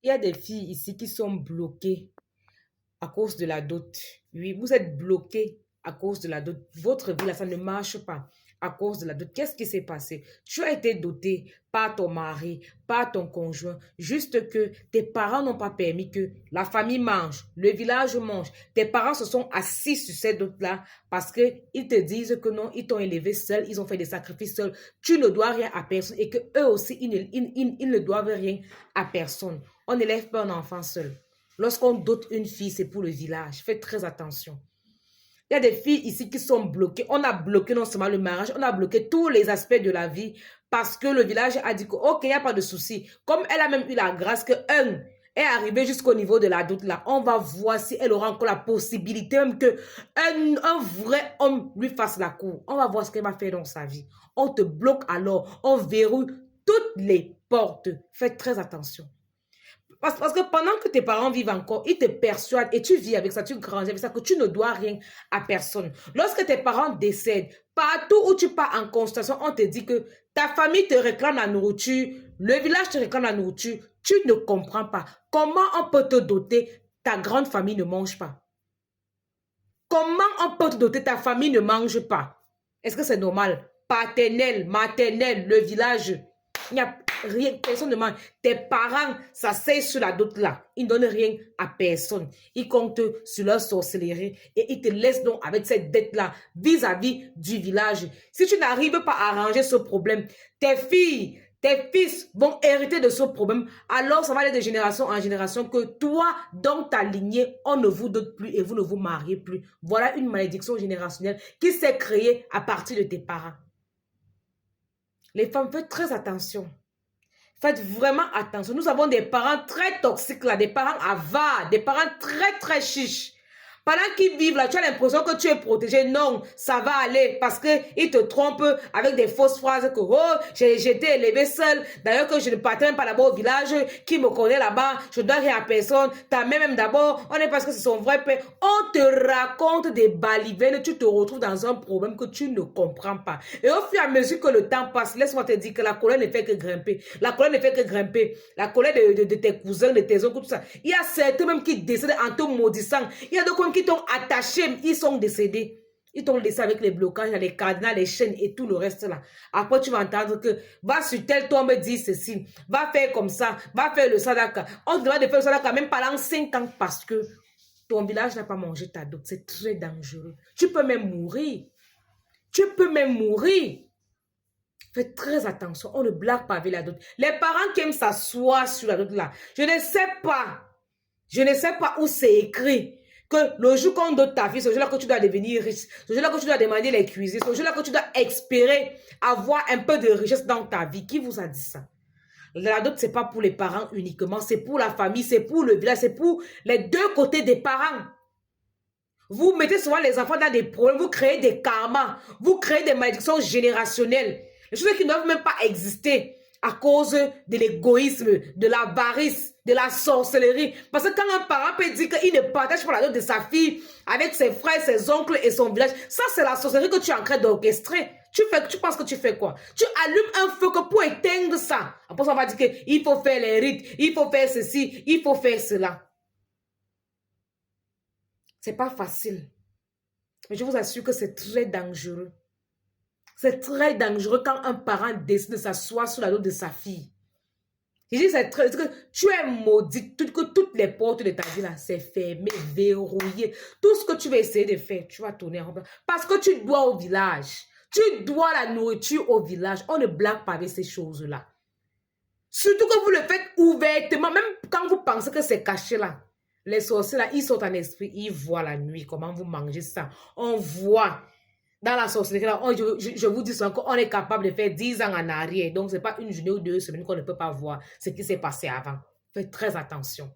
Il y a des filles ici qui sont bloquées à cause de la dot. Oui, vous êtes bloqués à cause de la dot. Votre vie, là, ça ne marche pas à cause de la dot. Qu'est-ce qui s'est passé? Tu as été doté par ton mari, par ton conjoint, juste que tes parents n'ont pas permis que la famille mange, le village mange. Tes parents se sont assis sur cette dot-là parce qu'ils te disent que non, ils t'ont élevé seul, ils ont fait des sacrifices seuls. Tu ne dois rien à personne et que eux aussi, ils ne doivent rien à personne. On n'élève pas un enfant seul. Lorsqu'on dote une fille, c'est pour le village. Faites très attention. Il y a des filles ici qui sont bloquées. On a bloqué non seulement le mariage, on a bloqué tous les aspects de la vie parce que le village a dit que, ok, il n'y a pas de souci. Comme elle a même eu la grâce que est arrivé jusqu'au niveau de la dot là, on va voir si elle aura encore la possibilité même que un vrai homme lui fasse la cour. On va voir ce qu'elle va faire dans sa vie. On te bloque alors, on verrouille toutes les portes. Faites très attention. Parce que pendant que tes parents vivent encore, ils te persuadent et tu vis avec ça, tu grandis avec ça, que tu ne dois rien à personne. Lorsque tes parents décèdent, partout où tu pars en constatation, on te dit que ta famille te réclame la nourriture, le village te réclame la nourriture. Tu ne comprends pas. Comment on peut te doter, ta grande famille ne mange pas? Comment on peut te doter, ta famille ne mange pas? Est-ce que c'est normal? Paternel, maternel, le village, il n'y a rien, personne ne mange. Tes parents s'asseyent sur la dot là. Ils ne donnent rien à personne. Ils comptent sur leur sorcellerie et ils te laissent donc avec cette dette là vis-à-vis du village. Si tu n'arrives pas à arranger ce problème, tes filles, tes fils vont hériter de ce problème. Alors ça va aller de génération en génération que toi, dans ta lignée, on ne vous dote plus et vous ne vous mariez plus. Voilà une malédiction générationnelle qui s'est créée à partir de tes parents. Les femmes, faites très attention. Faites vraiment attention. Nous avons des parents très toxiques là, des parents avares, des parents très chiches. Pendant qu'ils vivent là, tu as l'impression que tu es protégé. Non, ça va aller parce qu'ils te trompent avec des fausses phrases que oh, j'ai été élevé seul. D'ailleurs que je ne partais même pas d'abord au village, qui me connaît là-bas, je ne dois rien à personne. Ta mère même d'abord, on est parce que c'est son vrai père. On te raconte des balivernes, tu te retrouves dans un problème que tu ne comprends pas. Et au fur et à mesure que le temps passe, laisse-moi te dire que la colère ne fait que grimper. La colère ne fait que grimper. La colère de tes cousins, de tes oncles, tout ça. Il y a certains même qui décèdent en te maudissant. Il y a d'autres qui t'ont attaché, ils sont décédés. Ils t'ont laissé avec les blocages, les cadenas, les chaînes et tout le reste là. Après, tu vas entendre que va sur tel tombe, dis ceci, va faire comme ça, va faire le sadaka. On te demande de faire le sadaka même pendant 5 ans parce que ton village n'a pas mangé ta dot. C'est très dangereux. Tu peux même mourir. Tu peux même mourir. Faites très attention. On ne blague pas avec la dot. Les parents qui aiment s'asseoir sur la dot là, je ne sais pas où c'est écrit. Que le jour qu'on dote ta fille, c'est le jour-là que tu dois devenir riche. C'est le jour-là que tu dois demander les cuisines. C'est le jour-là que tu dois espérer avoir un peu de richesse dans ta vie. Qui vous a dit ça? La dot, ce n'est pas pour les parents uniquement. C'est pour la famille, c'est pour le village, c'est pour les deux côtés des parents. Vous mettez souvent les enfants dans des problèmes. Vous créez des karmas. Vous créez des malédictions générationnelles. Les choses qui ne doivent même pas exister à cause de l'égoïsme, de l'avarice, de la sorcellerie. Parce que quand un parent peut dire qu'il ne partage pas la dot de sa fille avec ses frères, ses oncles et son village, ça c'est la sorcellerie que tu es en train d'orchestrer. Tu penses que tu fais quoi? Tu allumes un feu que pour éteindre ça. Après on va dire qu'il faut faire les rites, il faut faire ceci, il faut faire cela. C'est pas facile. Mais je vous assure que c'est très dangereux. C'est très dangereux quand un parent décide de s'asseoir sur la dot de sa fille. Je dis c'est très... Que tu es maudit, que toutes les portes de ta vie là, c'est fermé, verrouillé. Tout ce que tu vas essayer de faire, tu vas tourner en rond. Parce que tu dois au village. Tu dois la nourriture au village. On ne blague pas avec ces choses-là. Surtout que vous le faites ouvertement, même quand vous pensez que c'est caché là. Les sorciers là, ils sont en esprit, ils voient la nuit, comment vous mangez ça. On voit... Dans la sorcellerie, là, je vous dis encore, on est capable de faire 10 ans en arrière. Donc, ce n'est pas une journée ou 2 semaines qu'on ne peut pas voir ce qui s'est passé avant. Faites très attention.